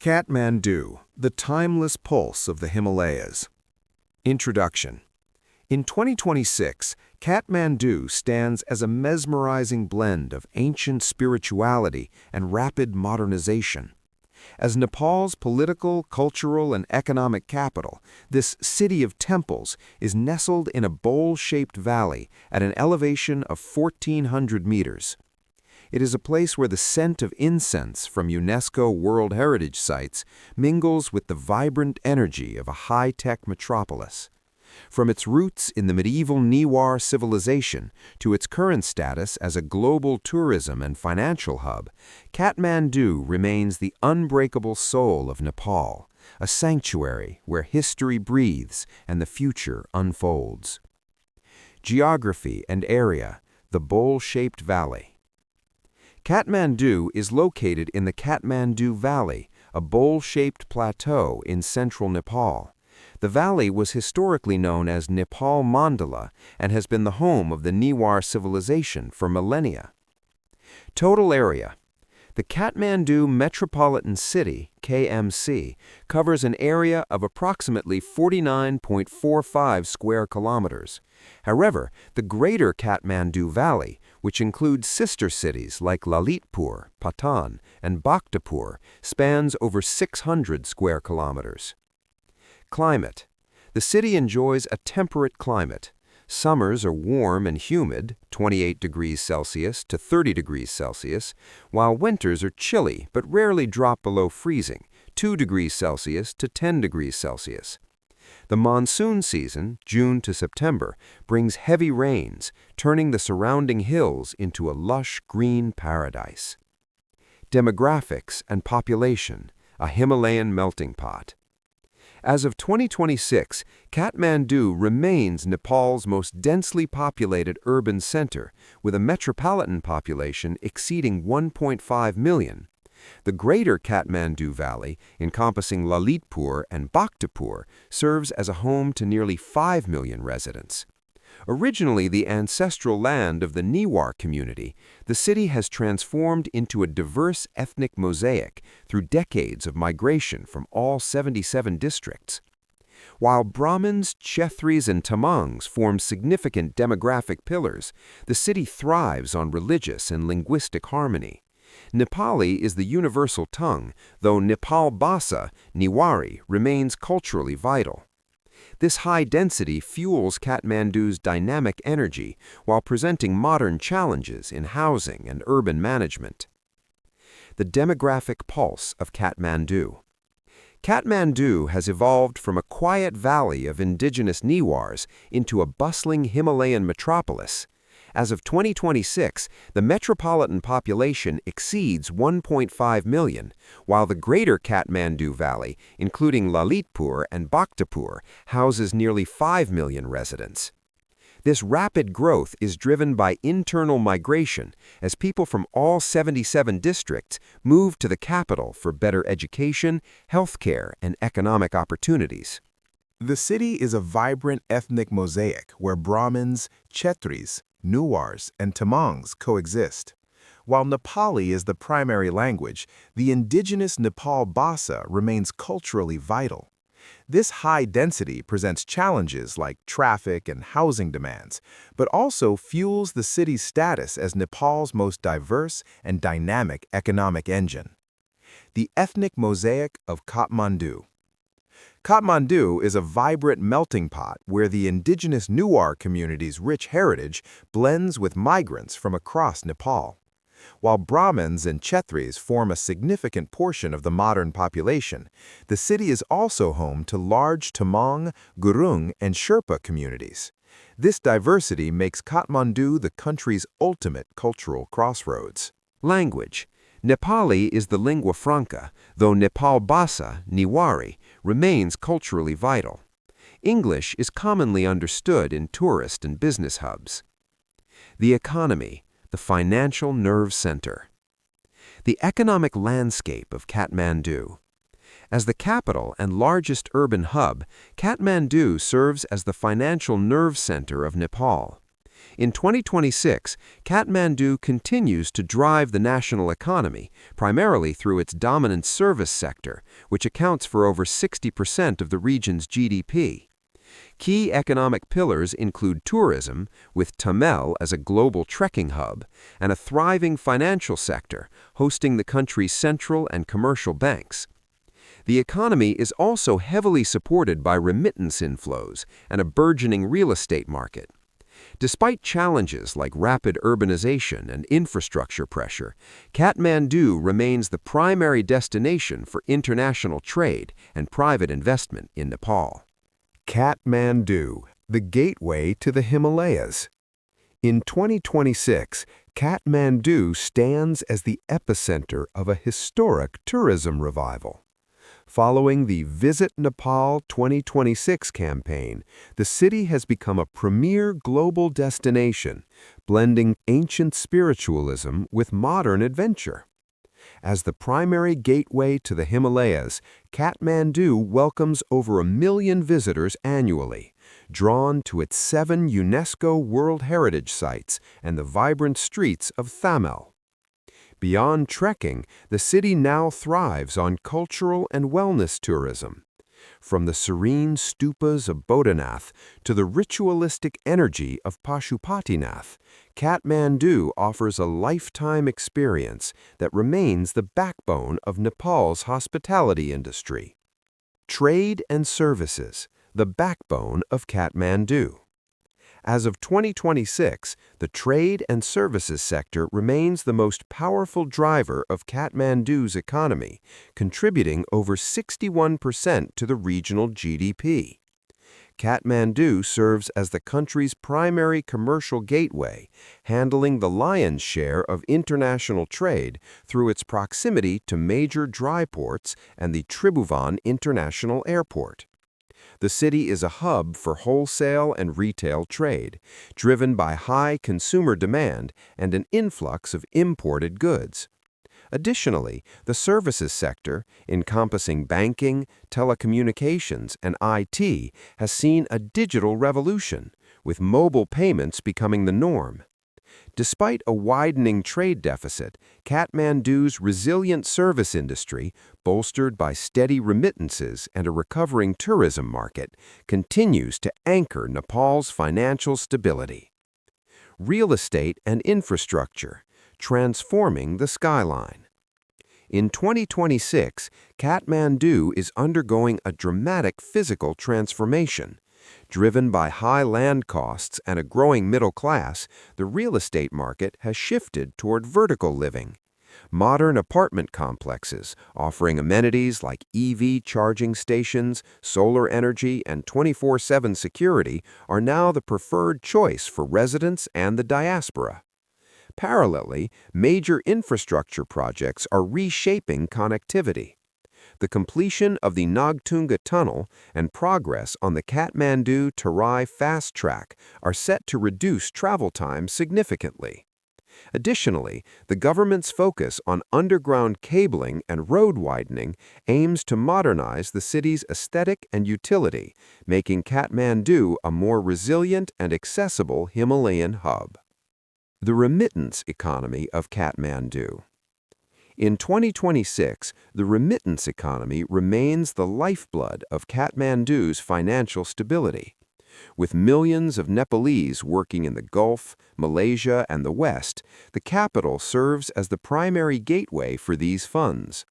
Kathmandu, the timeless pulse of the Himalayas. Introduction. In 2026, Kathmandu stands as a mesmerizing blend of ancient spirituality and rapid modernization. As Nepal's political, cultural, and economic capital, this city of temples is nestled in a bowl-shaped valley at an elevation of 1,400 meters. It is a place where the scent of incense from UNESCO World Heritage Sites mingles with the vibrant energy of a high-tech metropolis. From its roots in the medieval Newar civilization to its current status as a global tourism and financial hub, Kathmandu remains the unbreakable soul of Nepal, a sanctuary where history breathes and the future unfolds. Geography and area: the bowl-shaped valley. Kathmandu is located in the Kathmandu Valley, a bowl-shaped plateau in central Nepal. The valley was historically known as Nepal Mandala and has been the home of the Newar civilization for millennia. Total area: the Kathmandu Metropolitan City, KMC, covers an area of approximately 49.45 square kilometers. However, the greater Kathmandu Valley, which includes sister cities like Lalitpur, Patan, and Bhaktapur, spans over 600 square kilometers. Climate: the city enjoys a temperate climate. Summers are warm and humid, 28 degrees Celsius to 30 degrees Celsius, while winters are chilly but rarely drop below freezing, 2 degrees Celsius to 10 degrees Celsius. The monsoon season, June to September, brings heavy rains, turning the surrounding hills into a lush green paradise. Demographics and population: a Himalayan melting pot. As of 2026, Kathmandu remains Nepal's most densely populated urban center, with a metropolitan population exceeding 1.5 million. The greater Kathmandu Valley, encompassing Lalitpur and Bhaktapur, serves as a home to nearly 5 million residents. Originally the ancestral land of the Newar community, the city has transformed into a diverse ethnic mosaic through decades of migration from all 77 districts. While Brahmins, Kshetris, and Tamangs form significant demographic pillars, the city thrives on religious and linguistic harmony. Nepali is the universal tongue, though Nepal Bhasa, Newari, remains culturally vital. This high density fuels Kathmandu's dynamic energy while presenting modern challenges in housing and urban management. The demographic pulse of Kathmandu. Kathmandu has evolved from a quiet valley of indigenous Newars into a bustling Himalayan metropolis. As of 2026, the metropolitan population exceeds 1.5 million, while the greater Kathmandu Valley, including Lalitpur and Bhaktapur, houses nearly 5 million residents. This rapid growth is driven by internal migration as people from all 77 districts move to the capital for better education, healthcare, and economic opportunities. The city is a vibrant ethnic mosaic where Brahmins, Kshetris, Newars, and Tamangs coexist. While Nepali is the primary language, the indigenous Nepal Bhasa remains culturally vital. This high density presents challenges like traffic and housing demands, but also fuels the city's status as Nepal's most diverse and dynamic economic engine. The ethnic mosaic of Kathmandu. Kathmandu is a vibrant melting pot where the indigenous Newar community's rich heritage blends with migrants from across Nepal. While Brahmins and Kshetris form a significant portion of the modern population, the city is also home to large Tamang, Gurung, and Sherpa communities. This diversity makes Kathmandu the country's ultimate cultural crossroads. Language: Nepali is the lingua franca, though Nepal Bhasa, Newari, remains culturally vital. English is commonly understood in tourist and business hubs. The economy: the financial nerve center. The economic landscape of Kathmandu. As the capital and largest urban hub, Kathmandu serves as the financial nerve center of Nepal. In 2026, Kathmandu continues to drive the national economy, primarily through its dominant service sector, which accounts for over 60% of the region's GDP. Key economic pillars include tourism, with Tamil as a global trekking hub, and a thriving financial sector, hosting the country's central and commercial banks. The economy is also heavily supported by remittance inflows and a burgeoning real estate market. Despite challenges like rapid urbanization and infrastructure pressure, Kathmandu remains the primary destination for international trade and private investment in Nepal. Kathmandu, the gateway to the Himalayas. In 2026, Kathmandu stands as the epicenter of a historic tourism revival. Following the Visit Nepal 2026 campaign, the city has become a premier global destination, blending ancient spiritualism with modern adventure. As the primary gateway to the Himalayas, Kathmandu welcomes over 1 million visitors annually, drawn to its 7 UNESCO World Heritage Sites and the vibrant streets of Tamil. Beyond trekking, the city now thrives on cultural and wellness tourism. From the serene stupas of Boudhanath to the ritualistic energy of Pashupatinath, Kathmandu offers a lifetime experience that remains the backbone of Nepal's hospitality industry. Trade and services, the backbone of Kathmandu. As of 2026, the trade and services sector remains the most powerful driver of Kathmandu's economy, contributing over 61% to the regional GDP. Kathmandu serves as the country's primary commercial gateway, handling the lion's share of international trade through its proximity to major dry ports and the Tribhuvan International Airport. The city is a hub for wholesale and retail trade, driven by high consumer demand and an influx of imported goods. Additionally, the services sector, encompassing banking, telecommunications, and IT, has seen a digital revolution, with mobile payments becoming the norm. Despite a widening trade deficit, Kathmandu's resilient service industry, bolstered by steady remittances and a recovering tourism market, continues to anchor Nepal's financial stability. Real estate and infrastructure, transforming the skyline. In 2026, Kathmandu is undergoing a dramatic physical transformation. Driven by high land costs and a growing middle class, the real estate market has shifted toward vertical living. Modern apartment complexes, offering amenities like EV charging stations, solar energy, and 24/7 security, are now the preferred choice for residents and the diaspora. Parallelly, major infrastructure projects are reshaping connectivity. The completion of the Nagtunga Tunnel and progress on the Kathmandu-Terai Fast Track are set to reduce travel time significantly. Additionally, the government's focus on underground cabling and road widening aims to modernize the city's aesthetic and utility, making Kathmandu a more resilient and accessible Himalayan hub. The remittance economy of Kathmandu. In 2026, the remittance economy remains the lifeblood of Kathmandu's financial stability. With millions of Nepalese working in the Gulf, Malaysia, and the West, the capital serves as the primary gateway for these funds.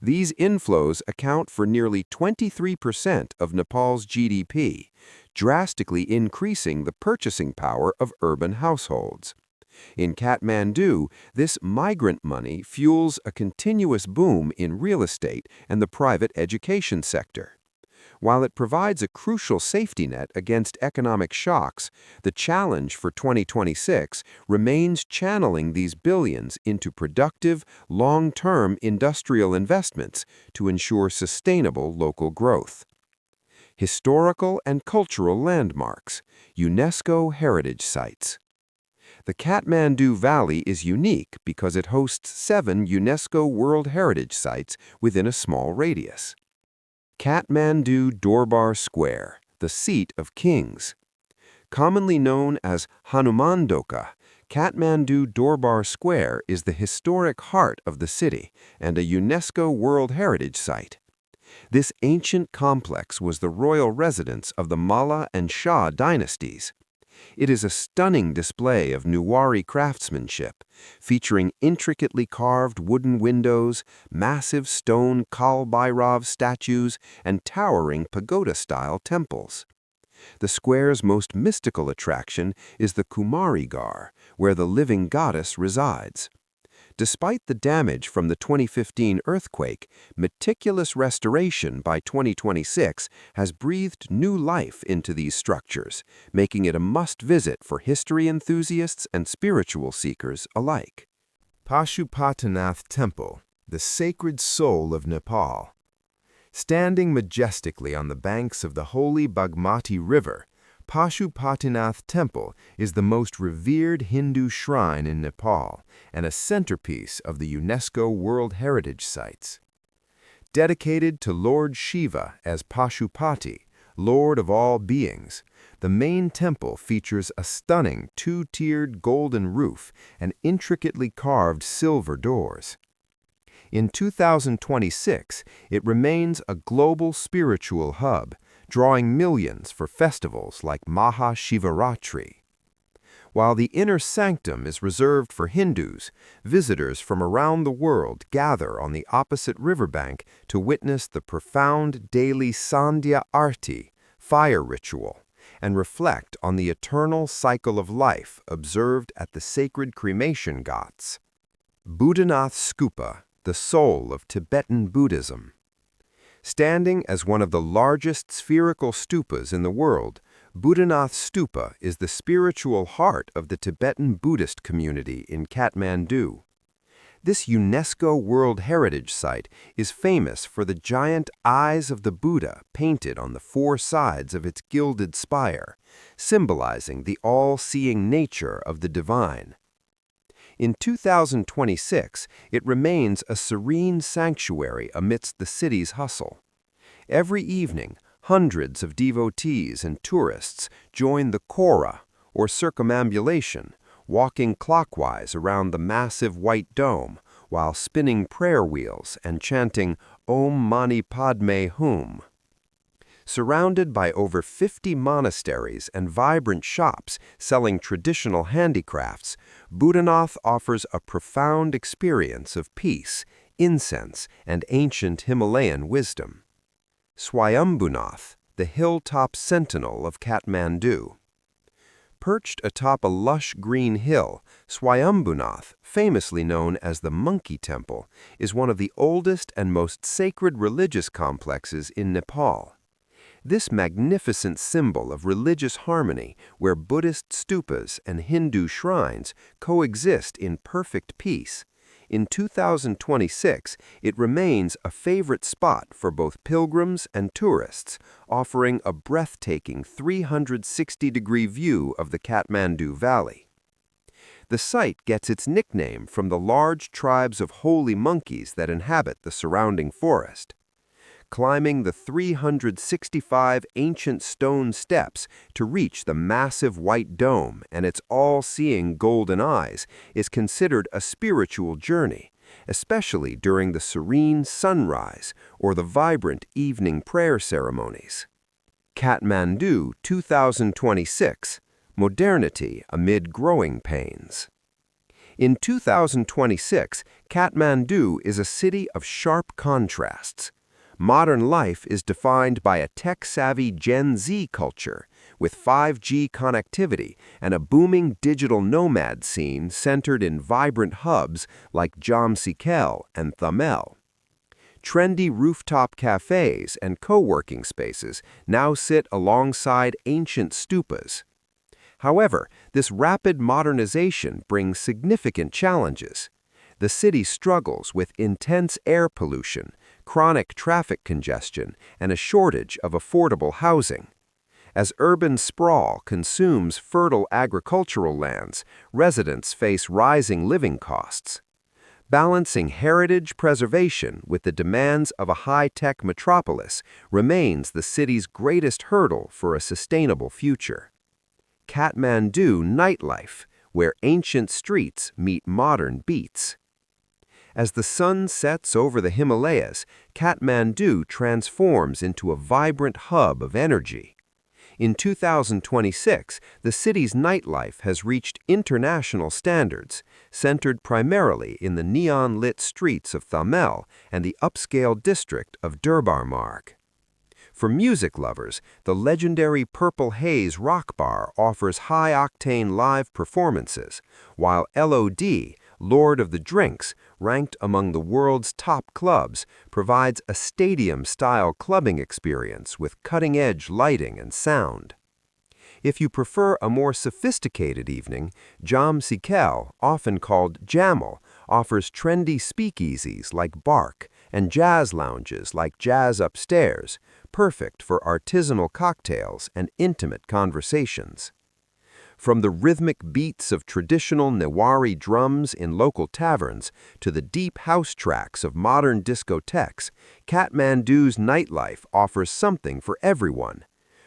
These inflows account for nearly 23% of Nepal's GDP, drastically increasing the purchasing power of urban households. In Kathmandu, this migrant money fuels a continuous boom in real estate and the private education sector. While it provides a crucial safety net against economic shocks, the challenge for 2026 remains channeling these billions into productive, long-term industrial investments to ensure sustainable local growth. Historical and cultural landmarks, UNESCO heritage sites. The Kathmandu Valley is unique because it hosts 7 UNESCO World Heritage Sites within a small radius. Kathmandu Durbar Square, the seat of kings. Commonly known as Hanumandoka, Kathmandu Durbar Square is the historic heart of the city and a UNESCO World Heritage Site. This ancient complex was the royal residence of the Malla and Shah dynasties. It is a stunning display of Newari craftsmanship, featuring intricately carved wooden windows, massive stone Kal Bhairav statues, and towering pagoda-style temples. The square's most mystical attraction is the Kumari Gar, where the living goddess resides. Despite the damage from the 2015 earthquake, meticulous restoration by 2026 has breathed new life into these structures, making it a must-visit for history enthusiasts and spiritual seekers alike. Pashupatinath Temple, the sacred soul of Nepal. Standing majestically on the banks of the holy Bagmati River, Pashupatinath Temple is the most revered Hindu shrine in Nepal and a centerpiece of the UNESCO World Heritage Sites. Dedicated to Lord Shiva as Pashupati, Lord of all beings, the main temple features a stunning two-tiered golden roof and intricately carved silver doors. In 2026, it remains a global spiritual hub, drawing millions for festivals like Maha Shivaratri. While the inner sanctum is reserved for Hindus, visitors from around the world gather on the opposite riverbank to witness the profound daily Sandhya Arti, fire ritual, and reflect on the eternal cycle of life observed at the sacred cremation ghats. Boudhanath Stupa, the soul of Tibetan Buddhism. Standing as one of the largest spherical stupas in the world, Boudhanath Stupa is the spiritual heart of the Tibetan Buddhist community in Kathmandu. This UNESCO World Heritage Site is famous for the giant eyes of the Buddha painted on the four sides of its gilded spire, symbolizing the all-seeing nature of the divine. In 2026, it remains a serene sanctuary amidst the city's hustle. Every evening, hundreds of devotees and tourists join the Kora, or circumambulation, walking clockwise around the massive white dome while spinning prayer wheels and chanting Om Mani Padme Hum. Surrounded by over 50 monasteries and vibrant shops selling traditional handicrafts, Boudhanath offers a profound experience of peace, incense, and ancient Himalayan wisdom. Swayambhunath, the hilltop sentinel of Kathmandu. Perched atop a lush green hill, Swayambhunath, famously known as the Monkey Temple, is one of the oldest and most sacred religious complexes in Nepal. This magnificent symbol of religious harmony, where Buddhist stupas and Hindu shrines coexist in perfect peace, in 2026 it remains a favorite spot for both pilgrims and tourists, offering a breathtaking 360-degree view of the Kathmandu Valley. The site gets its nickname from the large tribes of holy monkeys that inhabit the surrounding forest. Climbing the 365 ancient stone steps to reach the massive white dome and its all-seeing golden eyes is considered a spiritual journey, especially during the serene sunrise or the vibrant evening prayer ceremonies. Kathmandu 2026, Modernity Amid Growing Pains. In 2026, Kathmandu is a city of sharp contrasts. Modern life is defined by a tech-savvy Gen Z culture, with 5G connectivity and a booming digital nomad scene centered in vibrant hubs like Jamsikel and Thamel. Trendy rooftop cafes and co-working spaces now sit alongside ancient stupas. However, this rapid modernization brings significant challenges. The city struggles with intense air pollution, chronic traffic congestion, and a shortage of affordable housing. As urban sprawl consumes fertile agricultural lands, residents face rising living costs. Balancing heritage preservation with the demands of a high-tech metropolis remains the city's greatest hurdle for a sustainable future. Kathmandu nightlife, where ancient streets meet modern beats. As the sun sets over the Himalayas, Kathmandu transforms into a vibrant hub of energy. In 2026, the city's nightlife has reached international standards, centered primarily in the neon-lit streets of Thamel and the upscale district of Durbar Marg. For music lovers, the legendary Purple Haze Rock Bar offers high-octane live performances, while LOD, Lord of the Drinks, ranked among the world's top clubs, provides a stadium-style clubbing experience with cutting-edge lighting and sound. If you prefer a more sophisticated evening, Jam Sikkel, often called Jamal, offers trendy speakeasies like Bark and jazz lounges like Jazz Upstairs, perfect for artisanal cocktails and intimate conversations. From the rhythmic beats of traditional Newari drums in local taverns to the deep house tracks of modern discotheques, Kathmandu's nightlife offers something for everyone.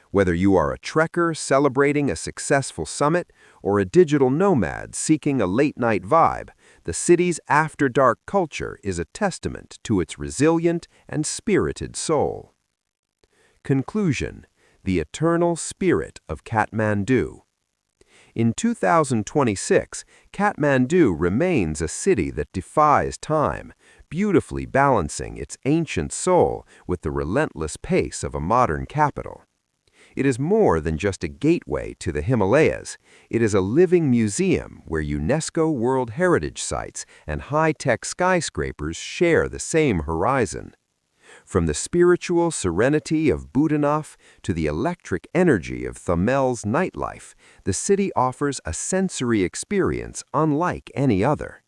Whether you are a trekker celebrating a successful summit or a digital nomad seeking a late-night vibe, the city's after-dark culture is a testament to its resilient and spirited soul. Conclusion: the eternal spirit of Kathmandu. In 2026, Kathmandu remains a city that defies time, beautifully balancing its ancient soul with the relentless pace of a modern capital. It is more than just a gateway to the Himalayas. It is a living museum where UNESCO World Heritage Sites and high-tech skyscrapers share the same horizon. From the spiritual serenity of Boudhanath to the electric energy of Thamel's nightlife, the city offers a sensory experience unlike any other.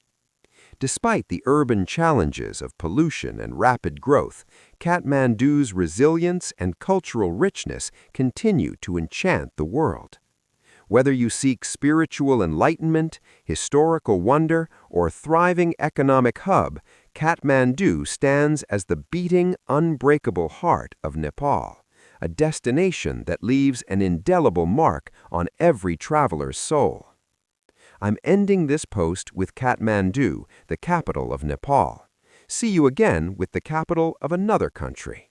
Despite the urban challenges of pollution and rapid growth, Kathmandu's resilience and cultural richness continue to enchant the world. Whether you seek spiritual enlightenment, historical wonder, or a thriving economic hub, Kathmandu stands as the beating, unbreakable heart of Nepal, a destination that leaves an indelible mark on every traveler's soul. I'm ending this post with Kathmandu, the capital of Nepal. See you again with the capital of another country.